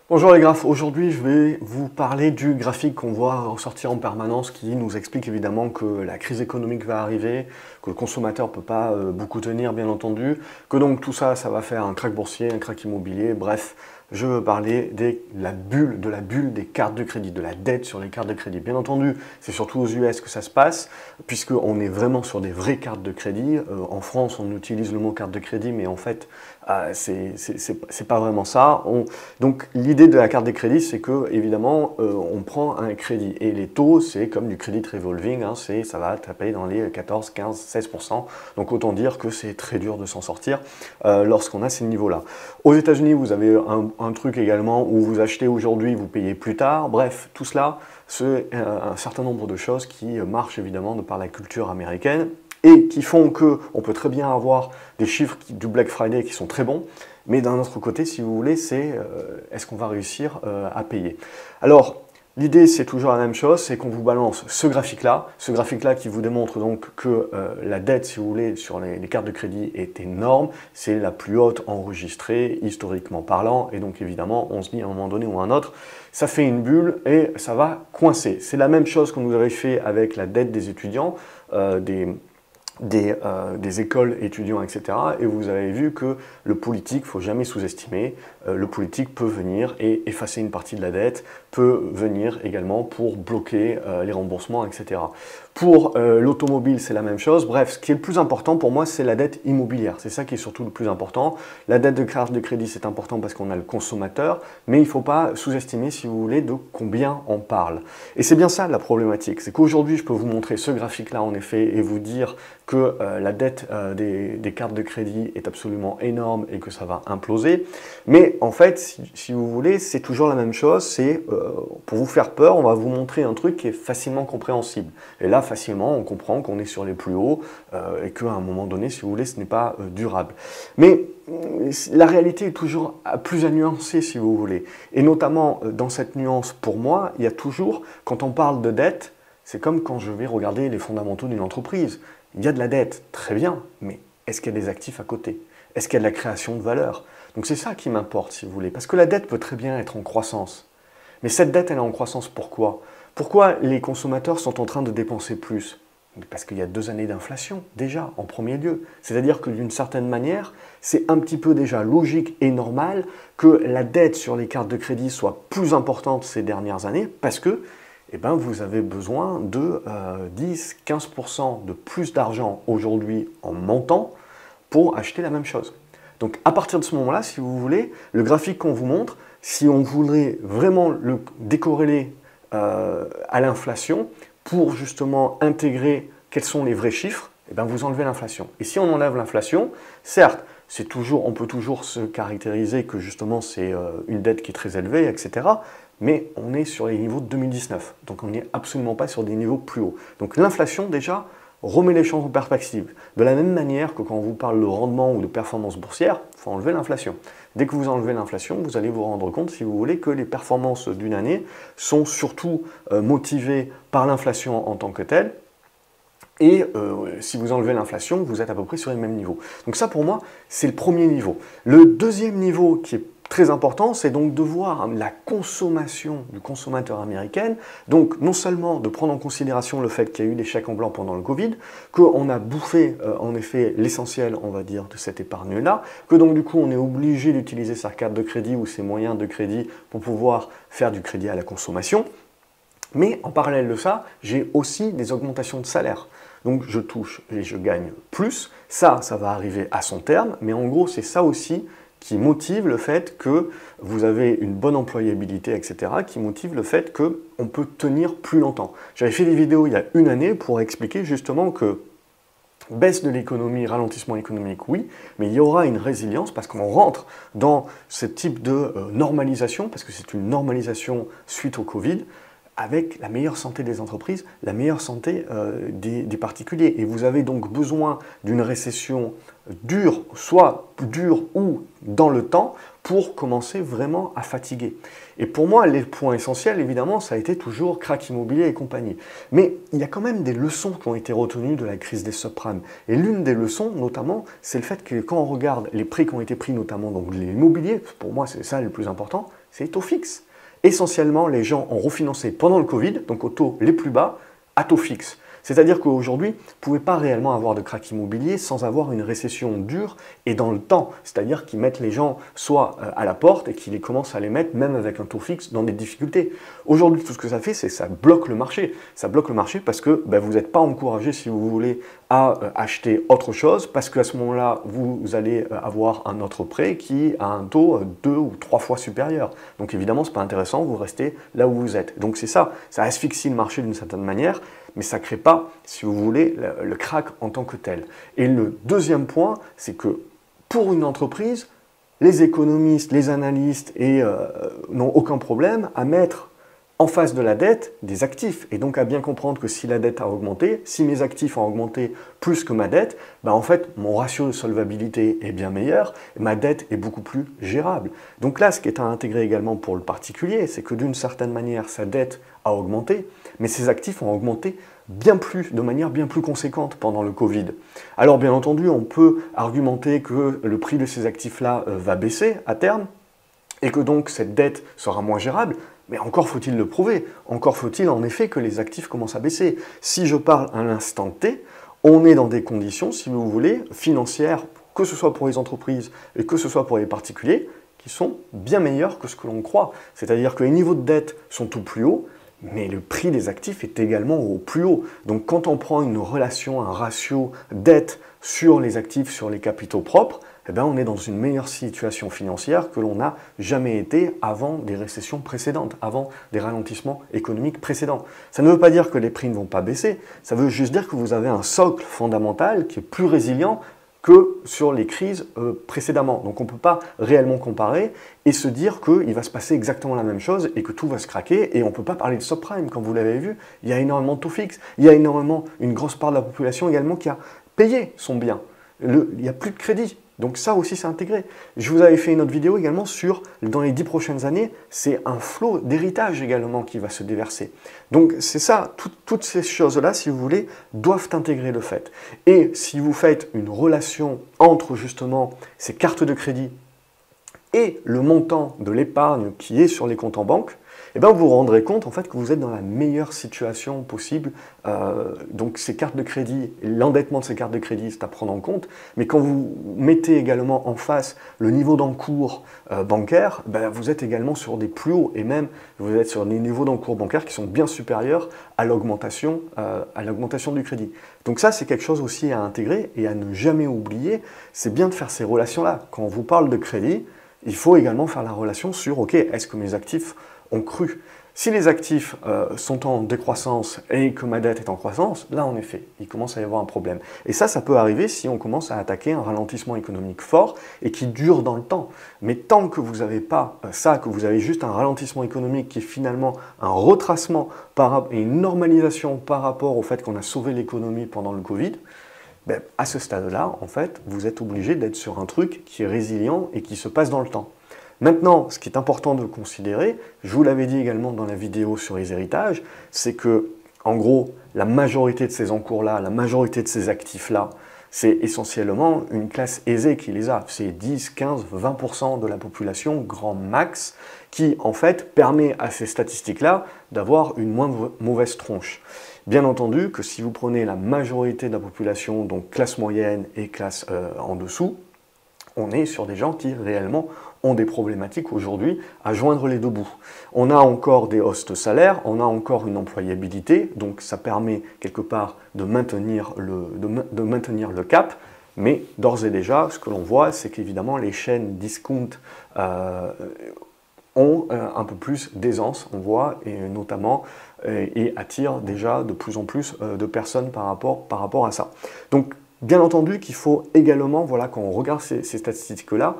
Bonjour les graphes, aujourd'hui je vais vous parler du graphique qu'on voit ressortir en permanence qui nous explique évidemment que la crise économique va arriver, que le consommateur ne peut pas beaucoup tenir bien entendu, que donc tout ça, ça va faire un krach boursier, un krach immobilier, bref, je veux parler de la bulle des cartes de crédit, de la dette sur les cartes de crédit. Bien entendu, c'est surtout aux US que ça se passe, puisqu'on est vraiment sur des vraies cartes de crédit. En France, on utilise le mot carte de crédit, mais en fait, c'est pas vraiment ça. Donc l'idée de la carte de crédit, c'est que évidemment, on prend un crédit. Et les taux, c'est comme du crédit revolving, hein, ça va taper dans les 14, 15, 16%. Donc autant dire que c'est très dur de s'en sortir lorsqu'on a ces niveaux-là. Aux États-Unis, vous avez un truc également où vous achetez aujourd'hui, vous payez plus tard. Bref, tout cela, c'est un certain nombre de choses qui marchent évidemment de par la culture américaine et qui font qu'on peut très bien avoir des chiffres du Black Friday qui sont très bons, mais d'un autre côté, si vous voulez, c'est est-ce qu'on va réussir à payer? Alors, l'idée, c'est toujours la même chose, c'est qu'on vous balance ce graphique-là qui vous démontre donc que la dette, si vous voulez, sur les cartes de crédit est énorme, c'est la plus haute enregistrée, historiquement parlant, et donc évidemment, on se dit à un moment donné ou à un autre, ça fait une bulle et ça va coincer. C'est la même chose que nous avait fait avec la dette des étudiants, des écoles étudiants, etc. Et vous avez vu que le politique, il ne faut jamais sous-estimer, le politique peut venir et effacer une partie de la dette, peut venir également pour bloquer les remboursements, etc. Pour l'automobile, c'est la même chose. Bref, ce qui est le plus important pour moi, c'est la dette immobilière. C'est ça qui est surtout le plus important. La dette de carte de crédit, c'est important parce qu'on a le consommateur, mais il ne faut pas sous-estimer, si vous voulez, de combien on parle. Et c'est bien ça la problématique. C'est qu'aujourd'hui, je peux vous montrer ce graphique-là, en effet, et vous dire que la dette des cartes de crédit est absolument énorme et que ça va imploser. Mais en fait, si vous voulez, c'est toujours la même chose. C'est pour vous faire peur, on va vous montrer un truc qui est facilement compréhensible. Et là, facilement, on comprend qu'on est sur les plus hauts et qu'à un moment donné, si vous voulez, ce n'est pas durable. Mais la réalité est toujours plus à nuancer, si vous voulez. Et notamment, dans cette nuance, pour moi, il y a toujours, quand on parle de dette, c'est comme quand je vais regarder les fondamentaux d'une entreprise. Il y a de la dette, très bien, mais est-ce qu'il y a des actifs à côté? Est-ce qu'il y a de la création de valeur? Donc c'est ça qui m'importe, si vous voulez, parce que la dette peut très bien être en croissance. Mais cette dette, elle est en croissance pourquoi? Pourquoi les consommateurs sont en train de dépenser plus? Parce qu'il y a 2 années d'inflation, déjà, en premier lieu. C'est-à-dire que d'une certaine manière, c'est un petit peu déjà logique et normal que la dette sur les cartes de crédit soit plus importante ces dernières années, parce que eh ben, vous avez besoin de 10-15% de plus d'argent aujourd'hui en montant pour acheter la même chose. Donc à partir de ce moment-là, si vous voulez, le graphique qu'on vous montre, si on voudrait vraiment le décorréler à l'inflation pour justement intégrer quels sont les vrais chiffres, eh ben, vous enlevez l'inflation. Et si on enlève l'inflation, certes, on peut toujours se caractériser que justement c'est une dette qui est très élevée, etc. Mais on est sur les niveaux de 2019, donc on n'est absolument pas sur des niveaux plus hauts. Donc l'inflation déjà remet les choses en perspective. De la même manière que quand on vous parle de rendement ou de performance boursière, il faut enlever l'inflation. Dès que vous enlevez l'inflation, vous allez vous rendre compte, si vous voulez, que les performances d'une année sont surtout motivées par l'inflation en tant que telle. Et si vous enlevez l'inflation, vous êtes à peu près sur les mêmes niveaux. Donc ça, pour moi, c'est le premier niveau. Le deuxième niveau qui est très important, c'est donc de voir la consommation du consommateur américain, donc non seulement de prendre en considération le fait qu'il y a eu des chèques en blanc pendant le Covid, qu'on a bouffé en effet l'essentiel, on va dire, de cette épargne-là, que donc du coup on est obligé d'utiliser sa carte de crédit ou ses moyens de crédit pour pouvoir faire du crédit à la consommation. Mais en parallèle de ça, j'ai aussi des augmentations de salaire. Donc je touche et je gagne plus. Ça va arriver à son terme, mais en gros c'est ça aussi qui motive le fait que vous avez une bonne employabilité, etc., qui motive le fait qu'on peut tenir plus longtemps. J'avais fait des vidéos il y a une année pour expliquer justement que baisse de l'économie, ralentissement économique, oui, mais il y aura une résilience parce qu'on rentre dans ce type de normalisation, parce que c'est une normalisation suite au Covid, avec la meilleure santé des entreprises, la meilleure santé des particuliers. Et vous avez donc besoin d'une récession dure, soit dure ou dans le temps, pour commencer vraiment à fatiguer. Et pour moi, les points essentiels, évidemment, ça a été toujours krach immobilier et compagnie. Mais il y a quand même des leçons qui ont été retenues de la crise des subprimes. Et l'une des leçons, notamment, c'est le fait que quand on regarde les prix qui ont été pris, notamment donc l'immobilier, pour moi c'est ça le plus important, C'est les taux fixes. Essentiellement, les gens ont refinancé pendant le Covid, donc aux taux les plus bas, à taux fixe. C'est-à-dire qu'aujourd'hui, vous ne pouvez pas réellement avoir de crack immobilier sans avoir une récession dure et dans le temps. C'est-à-dire qu'ils mettent les gens soit à la porte et qu'ils commencent à les mettre, même avec un taux fixe, dans des difficultés. Aujourd'hui, tout ce que ça fait, c'est que ça bloque le marché. Ça bloque le marché parce que vous n'êtes pas encouragé, si vous voulez, à acheter autre chose, parce qu'à ce moment-là, vous allez avoir un autre prêt qui a un taux 2 ou 3 fois supérieur. Donc évidemment, ce n'est pas intéressant, vous restez là où vous êtes. Donc c'est ça, ça asphyxie le marché d'une certaine manière, mais ça ne crée pas, si vous voulez, le crack en tant que tel. Et le deuxième point, c'est que pour une entreprise, les économistes, les analystes n'ont aucun problème à mettre en face de la dette des actifs. Et donc à bien comprendre que si la dette a augmenté, si mes actifs ont augmenté plus que ma dette, en fait mon ratio de solvabilité est bien meilleur, et ma dette est beaucoup plus gérable. Donc là, ce qui est à intégrer également pour le particulier, c'est que d'une certaine manière, sa dette a augmenté, mais ses actifs ont augmenté de manière bien plus conséquente pendant le Covid. Alors bien entendu, on peut argumenter que le prix de ces actifs-là va baisser à terme, et que donc cette dette sera moins gérable, mais encore faut-il le prouver, encore faut-il en effet que les actifs commencent à baisser. Si je parle à l'instant T, on est dans des conditions, si vous voulez, financières, que ce soit pour les entreprises et que ce soit pour les particuliers, qui sont bien meilleures que ce que l'on croit. C'est-à-dire que les niveaux de dette sont au plus haut, mais le prix des actifs est également au plus haut. Donc quand on prend une relation, un ratio dette sur les actifs, sur les capitaux propres, on est dans une meilleure situation financière que l'on n'a jamais été avant des récessions précédentes, avant des ralentissements économiques précédents. Ça ne veut pas dire que les prix ne vont pas baisser, ça veut juste dire que vous avez un socle fondamental qui est plus résilient que sur les crises précédemment. Donc on ne peut pas réellement comparer et se dire qu'il va se passer exactement la même chose et que tout va se craquer, et on ne peut pas parler de subprime, comme vous l'avez vu, il y a énormément de taux fixes, il y a une grosse part de la population également qui a payé son bien, il n'y a plus de crédit. Donc ça aussi c'est intégré. Je vous avais fait une autre vidéo également sur, dans les 10 prochaines années, c'est un flot d'héritage également qui va se déverser. Donc c'est ça, toutes ces choses-là, si vous voulez, doivent intégrer le fait. Et si vous faites une relation entre justement ces cartes de crédit et le montant de l'épargne qui est sur les comptes en banque, vous vous rendrez compte en fait que vous êtes dans la meilleure situation possible. Donc ces cartes de crédit, l'endettement de ces cartes de crédit, c'est à prendre en compte. Mais quand vous mettez également en face le niveau d'encours bancaire, vous êtes également sur des plus hauts, et même vous êtes sur des niveaux d'encours bancaire qui sont bien supérieurs à l'augmentation du crédit. Donc ça, c'est quelque chose aussi à intégrer et à ne jamais oublier. C'est bien de faire ces relations-là. Quand on vous parle de crédit, il faut également faire la relation sur, ok, est-ce que mes actifs ont cru? Si les actifs sont en décroissance et que ma dette est en croissance, là en effet, il commence à y avoir un problème. Et ça peut arriver si on commence à attaquer un ralentissement économique fort et qui dure dans le temps. Mais tant que vous n'avez pas ça, que vous avez juste un ralentissement économique qui est finalement un retracement et une normalisation par rapport au fait qu'on a sauvé l'économie pendant le Covid, à ce stade-là, en fait, vous êtes obligé d'être sur un truc qui est résilient et qui se passe dans le temps. Maintenant, ce qui est important de considérer, je vous l'avais dit également dans la vidéo sur les héritages, c'est que, en gros, la majorité de ces encours-là, la majorité de ces actifs-là, c'est essentiellement une classe aisée qui les a. C'est 10, 15, 20% de la population, grand max, qui, en fait, permet à ces statistiques-là d'avoir une moins mauvaise tronche. Bien entendu que si vous prenez la majorité de la population, donc classe moyenne et classe en dessous, on est sur des gens qui réellement ont des problématiques aujourd'hui à joindre les deux bouts. On a encore des hausses de salaire, on a encore une employabilité, donc ça permet quelque part de maintenir le cap, mais d'ores et déjà, ce que l'on voit, c'est qu'évidemment les chaînes discount ont un peu plus d'aisance, on voit, et notamment, et attirent déjà de plus en plus de personnes par rapport à ça. Donc, bien entendu qu'il faut également, quand on regarde ces statistiques-là,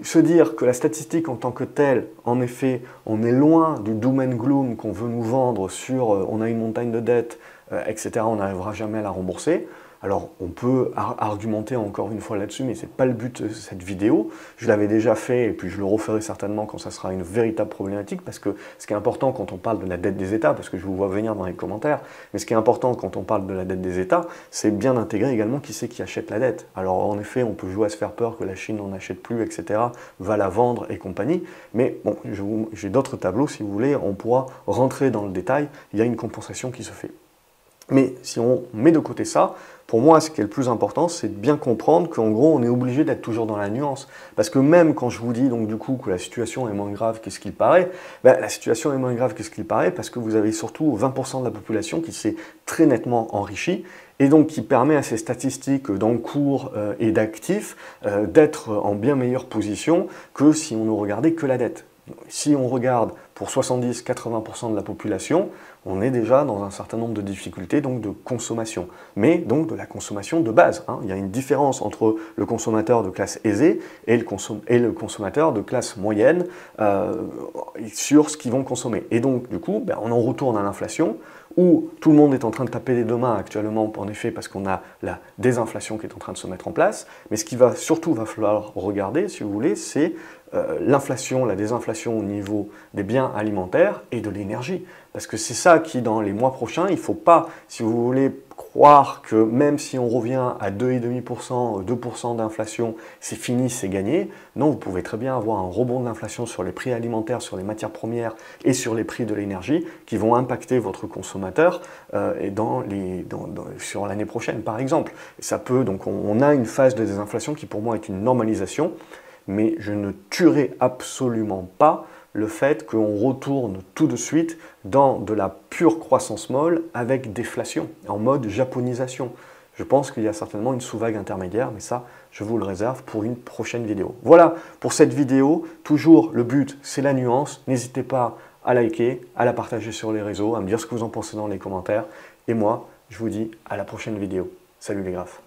se dire que la statistique en tant que telle, en effet, on est loin du doom and gloom qu'on veut nous vendre sur on a une montagne de dettes, etc., on n'arrivera jamais à la rembourser. Alors on peut argumenter encore une fois là-dessus, mais ce n'est pas le but de cette vidéo. Je l'avais déjà fait et puis je le referai certainement quand ça sera une véritable problématique, parce que ce qui est important quand on parle de la dette des États, parce que je vous vois venir dans les commentaires, mais ce qui est important quand on parle de la dette des États, c'est bien d'intégrer également qui c'est qui achète la dette. Alors en effet, on peut jouer à se faire peur que la Chine n'en achète plus, etc., va la vendre et compagnie, mais bon, j'ai d'autres tableaux si vous voulez, on pourra rentrer dans le détail, il y a une compensation qui se fait. Mais si on met de côté ça, pour moi, ce qui est le plus important, c'est de bien comprendre qu'en gros, on est obligé d'être toujours dans la nuance. Parce que même quand je vous dis donc du coup que la situation est moins grave que ce qu'il paraît, la situation est moins grave que ce qu'il paraît parce que vous avez surtout 20% de la population qui s'est très nettement enrichie et donc qui permet à ces statistiques d'encours et d'actifs d'être en bien meilleure position que si on ne regardait que la dette. Si on regarde pour 70-80% de la population, on est déjà dans un certain nombre de difficultés donc de consommation, mais donc de la consommation de base. Il y a une différence entre le consommateur de classe aisée et le consommateur de classe moyenne sur ce qu'ils vont consommer. Et donc du coup, on en retourne à l'inflation, où tout le monde est en train de taper des deux mains actuellement, en effet, parce qu'on a la désinflation qui est en train de se mettre en place. Mais ce qu'il va surtout falloir regarder, si vous voulez, c'est l'inflation, la désinflation au niveau des biens alimentaires et de l'énergie. Parce que c'est ça qui, dans les mois prochains, il ne faut pas, si vous voulez, croire que même si on revient à 2,5%, 2% d'inflation, c'est fini, c'est gagné. Non, vous pouvez très bien avoir un rebond de l'inflation sur les prix alimentaires, sur les matières premières et sur les prix de l'énergie qui vont impacter votre consommateur sur l'année prochaine, par exemple. Et ça peut, donc on a une phase de désinflation qui pour moi est une normalisation, mais je ne tuerai absolument pas le fait qu'on retourne tout de suite dans de la pure croissance molle avec déflation, en mode japonisation. Je pense qu'il y a certainement une sous-vague intermédiaire, mais ça, je vous le réserve pour une prochaine vidéo. Voilà pour cette vidéo. Toujours, le but, c'est la nuance. N'hésitez pas à liker, à la partager sur les réseaux, à me dire ce que vous en pensez dans les commentaires. Et moi, je vous dis à la prochaine vidéo. Salut les graphes.